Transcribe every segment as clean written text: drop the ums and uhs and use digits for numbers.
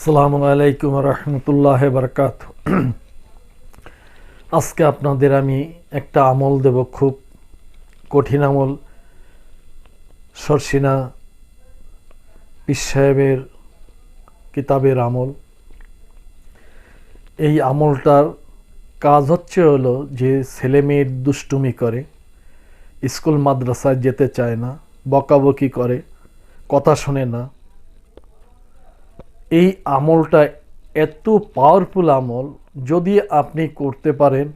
আসসালামু আলাইকুম রহমতুল্লাহ বারকাত। আজকে আপনাদের আমি একটা আমল দেব, খুব কঠিন আমল। শর্ষিনা পীর সাহেবের কিতাবের আমল। এই আমলটার কাজ হলো যে ছেলে মেয়ের দুষ্টুমি করে, স্কুল মাদ্রাসায় যেতে চায় না, বকাবকি করে, কথা শোনে না। এই আমলটা এত পাওয়ারফুল আমল, যদি আপনি করতে পারেন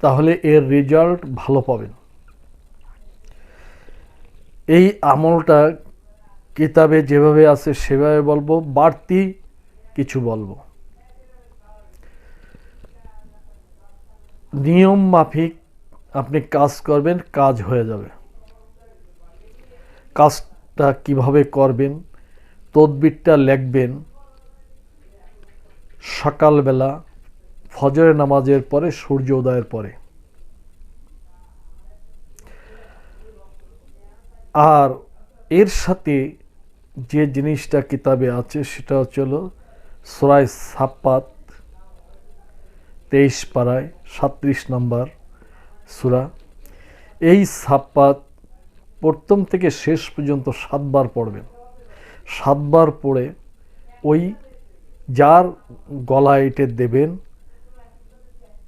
তাহলে এর রেজাল্ট ভালো পাবেন। এই আমলটা কিতাবে যেভাবে আছে সেভাবে বলবো, বাড়তি কিছু বলবো। নিয়ম মাফিক আপনি কাজ করবেন, কাজ হয়ে যাবে। কাজটা কিভাবে করবেন? তদবিরটা লিখবেন সকালবেলা ফজরের নামাজের পরে, সূর্য উদয়ের পরে। আর এর সাথে যে জিনিসটা কিতাবে আছে সেটা হলো সূরা সাফফাত 23 পারায় 37 নম্বর সূরা। এই সাফফাত প্রথম থেকে শেষ পর্যন্ত 7 বার পড়বেন। 7 বার পড়ে ওই যার গলায় এঁটে দেবেন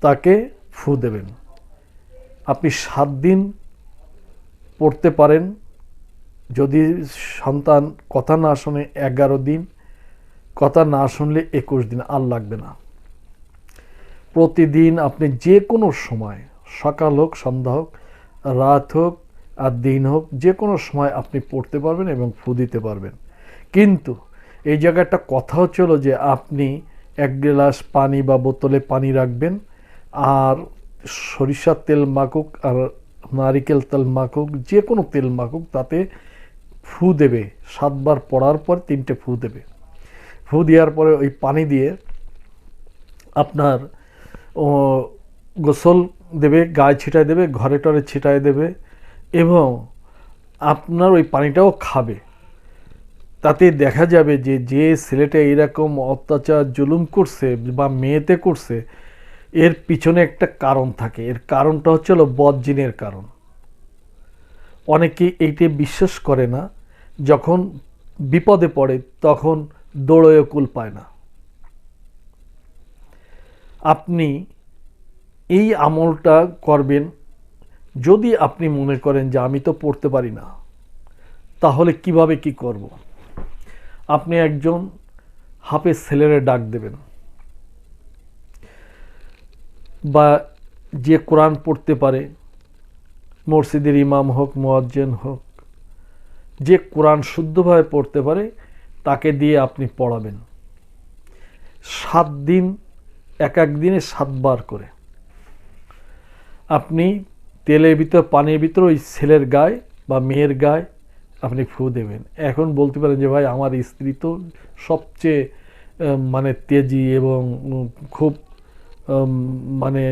তাকে ফু দেবেন। আপনি 7 দিন পড়তে পারেন। যদি সন্তান কথা না শুনে 11 দিন, কথা না শুনলে 21 দিন, আর লাগবে না। প্রতিদিন আপনি যে কোনো সময়, সকাল হোক, সন্ধ্যা হোক, রাত হোক আর দিন হোক, যে কোনো সময় আপনি পড়তে পারবেন এবং ফু দিতে পারবেন। কিন্তু এই জায়গায় একটা কথা হচ্ছিল যে আপনি 1 গ্লাস পানি বা বোতলে পানি রাখবেন, আর সরিষার তেল মাখুক আর নারিকেল তেল মাখুক, যে কোনো তেল মাখুক, তাতে ফু দেবে। 7 বার পড়ার পর 3টে ফু দেবে। ফু দেওয়ার পরে ওই পানি দিয়ে আপনার গোসল দেবে, গায়ে ছিটায় দেবে, ঘরে টরে ছিটায় দেবে, এবং আপনার ওই পানিটাও খাবে। তাতে দেখা যাবে যে যে ছেলেটা এরকম অত্যাচার জুলুম করছে বা মেয়েতে করছে, এর পিছনে একটা কারণ থাকে। এর কারণটা হলো বদজিনের কারণ। অনেকে এইটা বিশ্বাস করে না, যখন বিপদে পড়ে তখন দৌড়য়ে কুল পায় না। আপনি এই আমলটা করবেন। যদি আপনি মনে করেন যে আমি তো পড়তে পারি না, তাহলে কিভাবে কি করব? আপনি একজন হাফেজ ছেলেরে ডাক দেবেন, বা যে কোরআন পড়তে পারে, মসজিদের ইমাম হোক, মুয়াজ্জিন হোক, যে কোরআন শুদ্ধভাবে পড়তে পারে তাকে দিয়ে আপনি পড়াবেন। 7 দিন, এক দিনে 7 বার করে আপনি তেলের ভিতর, পানির ভিতর ওই ছেলের গায়ে বা মেয়ের গায়ে আপনি ফু দেবেন। এখন বলতে পারেন যে ভাই, আমার স্ত্রী তো সবচেয়ে মানে তেজি এবং খুব মানে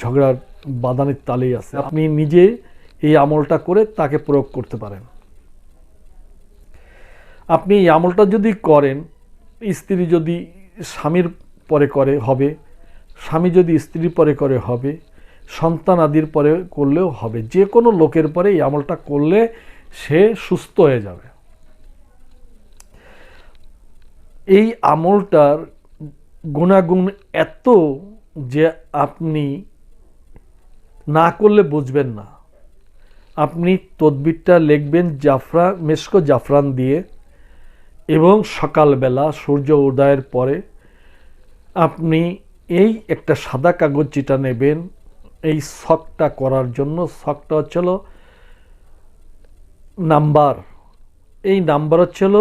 ঝগড়ার বাদানের তালেই আছে। আপনি নিজে এই আমলটা করে তাকে প্রয়োগ করতে পারেন। আপনি এই আমলটা যদি করেন, স্ত্রী যদি স্বামীর পরে করে হবে, স্বামী যদি স্ত্রীর পরে করে হবে, সন্তান আদির পরে করলেও হবে। যে কোনো লোকের পরে এই আমলটা করলে সে সুস্থ হয়ে যাবে। এই আমলটার গুণাগুণ এত যে আপনি না করলে বুঝবেন না। আপনি তদবিরটা লিখবেন মেশকো জাফরান দিয়ে, এবং সকালবেলা সূর্য উদয়ের পরে আপনি এই একটা সাদা কাগজ চিটা নেবেন এই শখটা করার জন্য। শখটা হচ্ছিল নাম্বার। এই নাম্বার হচ্ছিল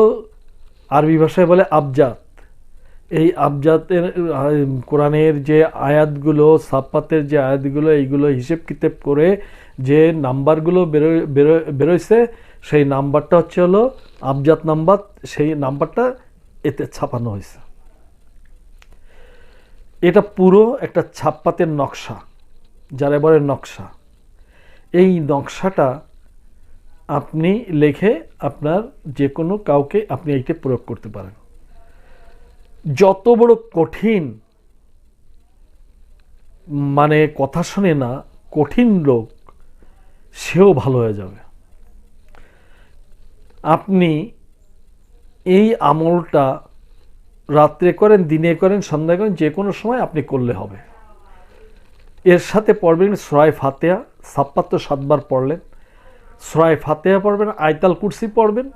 আরবি ভাষায় বলে আবজাত। এই আবজাতের কোরআনের যে আয়াতগুলো, সাফফাতের যে আয়াতগুলো, এইগুলো হিসেব কিতাব করে যে নাম্বারগুলো বেরোইছে, সেই নাম্বারটা হলো আবজাত নাম্বার। সেই নাম্বারটা এতে ছাপানো হয়েছে। এটা পুরো একটা ছাপ্পাতের নকশা, যারা বলে নকশা। এই নকশাটা আপনি লিখে আপনার যে কোনো কাউকে আপনি এইটা প্রয়োগ করতে পারেন। যত বড় কঠিন মানে কথা শোনে না কঠিন লোক, সেও ভালো হয়ে যাবে। আপনি এই আমলটা রাত্রে করেন, দিনে করেন, সন্ধ্যায় করেন, যে কোনো সময় আপনি করলে হবে। এর সাথে পড়বেন সূরা ফাতিহা ৭৭ বার পড়লেন, সূরা ফাতিহা পড়বেন, আয়াতুল কুরসি পড়বেন,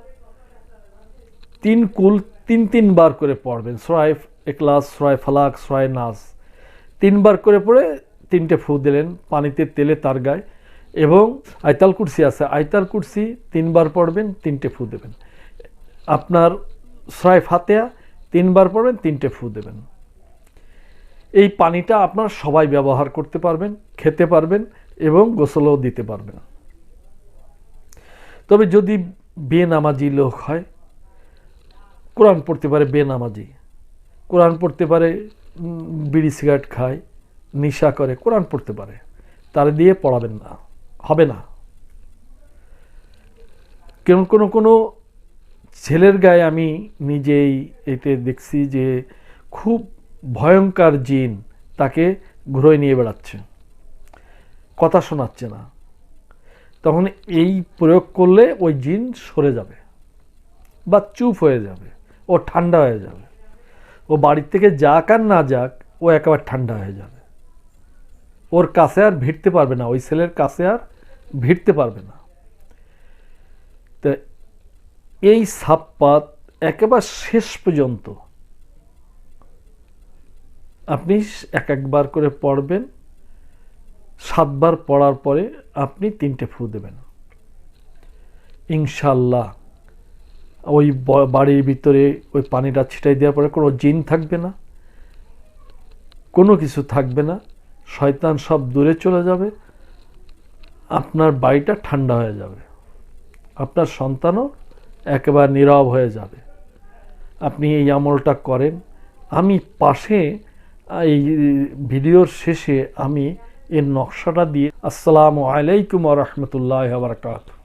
3 কুল 3 বার করে পড়বেন, সূরা ইখলাস, সূরা ফালাক, সূরা নাস 3 বার করে পড়ে 3টে ফু দিলেন পানিতে, তেলে, তার গায়ে। এবং আয়াতুল কুরসি আছে, আয়াতুল কুরসি 3 বার পড়বেন, 3টে ফু দেবেন। আপনার সূরা ফাতিহা 3 বার পড়বেন, 3টে ফু দেবেন। এই পানিটা আপনার সবাই ব্যবহার করতে পারবেন, খেতে পারবেন এবং গোসলও দিতে পারবেন। তবে যদি বেনামাজি লোক হয়, কোরআন পড়তে পারে, বেনামাজি কোরআন পড়তে পারে, বিড়ি সিগারেট খায়, নেশা করে, কোরআন পড়তে পারে, তার দিয়ে পড়াবেন না, হবে না। কোনো ছেলের গায়ে আমি নিজেই এতে দেখছি যে খুব ভয়ঙ্কর জিন তাকে ঘুরে নিয়ে বেড়াচ্ছে, কথা শোনাচ্ছে না। তখন এই প্রয়োগ করলে ওই জিন সরে যাবে বা চুপ হয়ে যাবে, ও ঠান্ডা হয়ে যাবে। ও বাড়ির থেকে যাক আর না যাক, ও একেবারে ঠান্ডা হয়ে যাবে। ওর কাছে আর ভিড়তে পারবে না, ওই ছেলের কাছে আর ভিড়তে পারবে না। তো এই সাপ্পাত একেবারে শেষ পর্যন্ত আপনি একবার করে পড়বেন। 7 বার পড়ার পরে আপনি 3টে ফু দেবেন। ইনশাল্লাহ ওই বাড়ির ভিতরে ওই পানিটা ছিটাই দেওয়ার পরে কোনো জিন থাকবে না, কোনো কিছু থাকবে না, শয়তান সব দূরে চলে যাবে, আপনার বাড়িটা ঠান্ডা হয়ে যাবে, আপনার সন্তানও একেবারে নীরব হয়ে যাবে। আপনি এই আমলটা করেন। আমি পাশে এই ভিডিওর শেষে আমি এর নকশাটা দিয়ে। আসসালামু আলাইকুম ওয়া রাহমাতুল্লাহি ওয়া বারাকাতুহু।